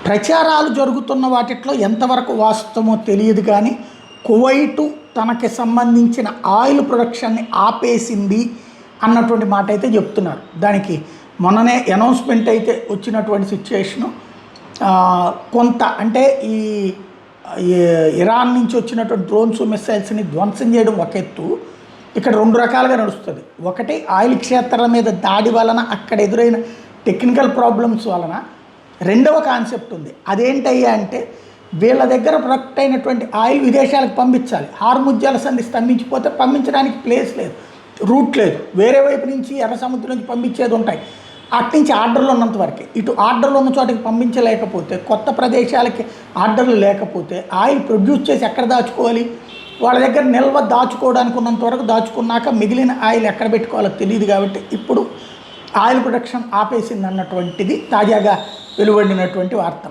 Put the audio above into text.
ప్రచారాలు జరుగుతున్న వాటిట్లో ఎంతవరకు వాస్తవమో తెలియదు, కానీ కువైటు తనకి సంబంధించిన ఆయిల్ ప్రొడక్షన్ని ఆపేసింది అన్నటువంటి మాట అయితే చెప్తున్నారు. దానికి మొన్ననే అనౌన్స్మెంట్ అయితే వచ్చినటువంటి సిచ్యుయేషను కొంత అంటే ఈ ఇరాన్ నుంచి వచ్చినటువంటి డ్రోన్స్ మిసైల్స్ని ధ్వంసం చేయడం ఒక ఎత్తు, ఇక్కడ రెండు రకాలుగా నడుస్తుంది. ఒకటి ఆయిల్ క్షేత్రాల మీద దాడి వలన అక్కడ ఎదురైన టెక్నికల్ ప్రాబ్లమ్స్ వలన. రెండవ కాన్సెప్ట్ ఉంది, అదేంటయ్యా అంటే వీళ్ళ దగ్గర ప్రొడక్ట్ అయినటువంటి ఆయిల్ విదేశాలకు పంపించాలి. హార్ముజ్ జలసంధి స్తంభించిపోతే పంపించడానికి ప్లేస్ లేదు, రూట్ లేదు, వేరే వైపు నుంచి ఎర్ర సముద్రం నుంచి పంపించేది ఉంటాయి. అట్నుంచి ఆర్డర్లు ఉన్నంత వరకే, ఇటు ఆర్డర్లు ఉన్న చోటికి పంపించలేకపోతే, కొత్త ప్రదేశాలకి ఆర్డర్లు లేకపోతే ఆయిల్ ప్రొడ్యూస్ చేసి ఎక్కడ దాచుకోవాలి? వాళ్ళ దగ్గర నిల్వ దాచుకోవడానికి ఉన్నంత వరకు దాచుకున్నాక మిగిలిన ఆయిల్ ఎక్కడ పెట్టుకోవాలో తెలియదు. కాబట్టి ఇప్పుడు ఆయిల్ ప్రొడక్షన్ ఆపేసింది అన్నటువంటిది తాజాగా వెలువడినటువంటి వార్త.